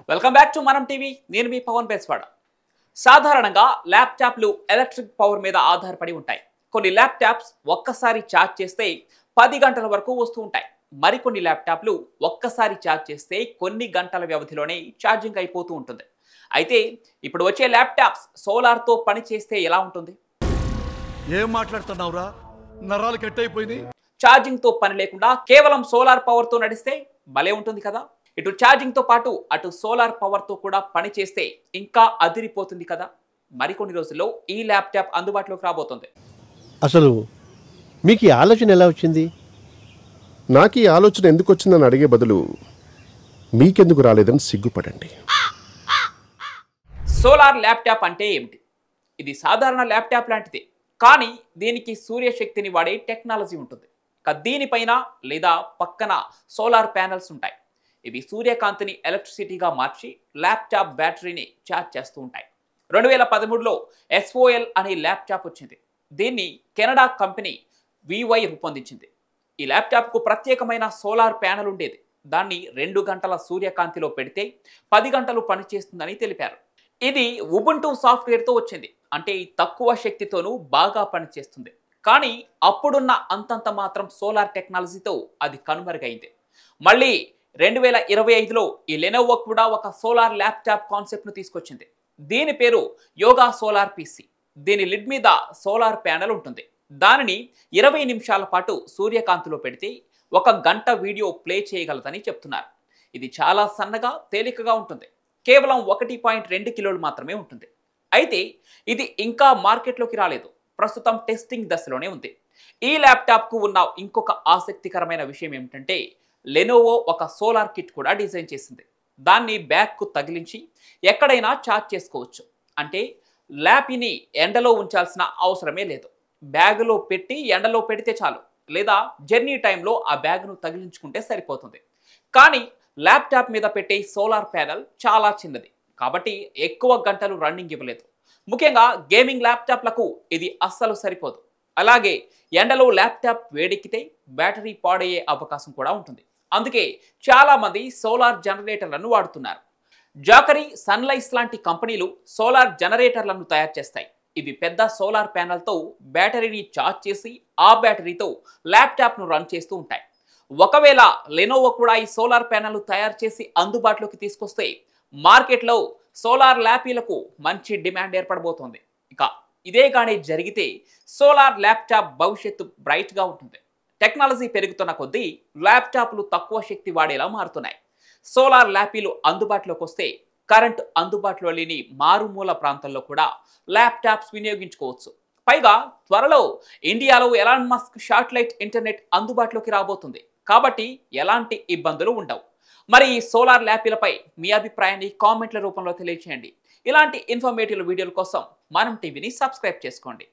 Welcome back to మనం TV. నేను మీ పవన్ బేస్వాడ. సాధారణంగా ల్యాప్టాప్లు ఎలక్ట్రిక్ పవర్ మీద ఆధారపడి ఉంటాయి. కొన్ని ల్యాప్టాప్స్ ఒక్కసారి ఛార్జ్ చేస్తే 10 గంటల వరకు వస్తూ ఉంటాయి. మరికొన్ని ల్యాప్టాప్లు ఒక్కసారి ఛార్జ్ చేస్తే కొన్ని గంటల వ్యవధిలోనే ఛార్జింగ్ అయిపోతూ ఉంటుంది. అయితే ఇప్పుడు వచ్చే ల్యాప్టాప్స్ సోలార్తో పని చేస్తే ఎలా ఉంటుంది? ఏం మాట్లాడుతున్నావురా? నరాలు కట్ అయిపోయినాయి. ఛార్జింగ్తో పని లేకుండా కేవలం సోలార్ పవర్తో నడిస్తే భలే ఉంటుంది కదా. ఇటు ఛార్జింగ్తో పాటు అటు సోలార్ పవర్తో కూడా పని చేస్తే ఇంకా అదిరిపోతుంది కదా. మరికొన్ని రోజుల్లో ఈ ల్యాప్టాప్ అందుబాటులోకి రాబోతుంది. అసలు మీకు ఈ ఆలోచన ఎలా వచ్చింది? నాకు ఈ ఆలోచన ఎందుకు వచ్చిందని అడిగే బదులు మీకెందుకు రాలేదని సిగ్గుపడండి. సోలార్ ల్యాప్టాప్ అంటే ఏమిటి? ఇది సాధారణ ల్యాప్టాప్ లాంటిది, కానీ దీనికి సూర్యశక్తిని వాడే టెక్నాలజీ ఉంటుంది. దీనిపైన లేదా పక్కన సోలార్ ప్యానెల్స్ ఉంటాయి. ఇవి సూర్యకాంతిని ఎలక్ట్రిసిటీగా మార్చి ల్యాప్టాప్ బ్యాటరీని ఛార్జ్ చేస్తూ ఉంటాయి. 2013లో SOL అనే ల్యాప్టాప్ వచ్చింది. దీన్ని కెనడా కంపెనీ VY రూపొందించింది. ఈ ల్యాప్టాప్కు ప్రత్యేకమైన సోలార్ ప్యానెల్ ఉండేది. దాన్ని 2 గంటల సూర్యకాంతిలో పెడితే 10 గంటలు పనిచేస్తుందని తెలిపారు. ఇది ఉబుంటూ సాఫ్ట్వేర్తో వచ్చింది. అంటే తక్కువ శక్తితోనూ బాగా పనిచేస్తుంది. కానీ అప్పుడున్న అంతంత మాత్రం సోలార్ టెక్నాలజీతో అది కనుమరుగైంది. మళ్ళీ 2025లో ఈ లెనోవో కూడా ఒక సోలార్ ల్యాప్టాప్ కాన్సెప్ట్ను తీసుకొచ్చింది. దీని పేరు యోగా సోలార్ PC. దీని లిడ్ మీద సోలార్ ప్యానెల్ ఉంటుంది. దానిని 20 నిమిషాల పాటు సూర్యకాంతిలో పెడితే 1 గంట వీడియో ప్లే చేయగలదని చెప్తున్నారు. ఇది చాలా సన్నగా తేలికగా ఉంటుంది. కేవలం 1.2 కిలోలు మాత్రమే ఉంటుంది. అయితే ఇది ఇంకా మార్కెట్లోకి రాలేదు. ప్రస్తుతం టెస్టింగ్ దశలోనే ఉంది. ఈ ల్యాప్టాప్కు ఉన్న ఇంకొక ఆసక్తికరమైన విషయం ఏమిటంటే లెనోవో ఒక సోలార్ కిట్ కూడా డిజైన్ చేసింది. దాన్ని బ్యాగ్కు తగిలించి ఎక్కడైనా ఛార్జ్ చేసుకోవచ్చు. అంటే ల్యాప్ని ఎండలో ఉంచాల్సిన అవసరమే లేదు. బ్యాగులో పెట్టి ఎండలో పెడితే చాలు, లేదా జర్నీ టైంలో ఆ బ్యాగ్ను తగిలించుకుంటే సరిపోతుంది. కానీ ల్యాప్టాప్ మీద పెట్టే సోలార్ ప్యానెల్ చాలా చిన్నది కాబట్టి ఎక్కువ గంటలు రన్నింగ్ ఇవ్వలేదు. ముఖ్యంగా గేమింగ్ ల్యాప్టాప్లకు ఇది అస్సలు సరిపోదు. అలాగే ఎండలో ల్యాప్టాప్ వేడెక్కితే బ్యాటరీ పాడయ్యే అవకాశం కూడా ఉంటుంది. అందుకే చాలామంది సోలార్ జనరేటర్లను వాడుతున్నారు. జాకరీ, సన్లైస్ లాంటి కంపెనీలు సోలార్ జనరేటర్లను తయారు చేస్తాయి. ఇవి పెద్ద సోలార్ ప్యానెల్తో బ్యాటరీని ఛార్జ్ చేసి ఆ బ్యాటరీతో ల్యాప్టాప్ను రన్ చేస్తూ ఉంటాయి. ఒకవేళ లెనోవో కూడా ఈ సోలార్ ప్యానెల్ తయారు చేసి అందుబాటులోకి తీసుకొస్తే మార్కెట్లో సోలార్ ల్యాపీలకు మంచి డిమాండ్ ఏర్పడబోతోంది. ఇక ఇదే కానీ జరిగితే సోలార్ ల్యాప్టాప్ భవిష్యత్తు బ్రైట్గా ఉంటుంది. టెక్నాలజీ పెరుగుతున్న కొద్దీ ల్యాప్టాప్లు తక్కువ శక్తి వాడేలా మారుతున్నాయి. సోలార్ ల్యాపీలు అందుబాటులోకి వస్తే కరెంట్ అందుబాటులో లేని మారుమూల ప్రాంతాల్లో కూడా ల్యాప్టాప్స్ వినియోగించుకోవచ్చు. పైగా త్వరలో ఇండియాలో ఎలాన్ మస్క్ శాటిలైట్ ఇంటర్నెట్ అందుబాటులోకి రాబోతుంది. కాబట్టి ఎలాంటి ఇబ్బందులు ఉండవు. మరి ఈ సోలార్ ల్యాపీలపై మీ అభిప్రాయాన్ని కామెంట్ల రూపంలో తెలియజేయండి. ఇలాంటి ఇన్ఫర్మేటివ్ వీడియోల కోసం మనం టీవీని సబ్స్క్రైబ్ చేసుకోండి.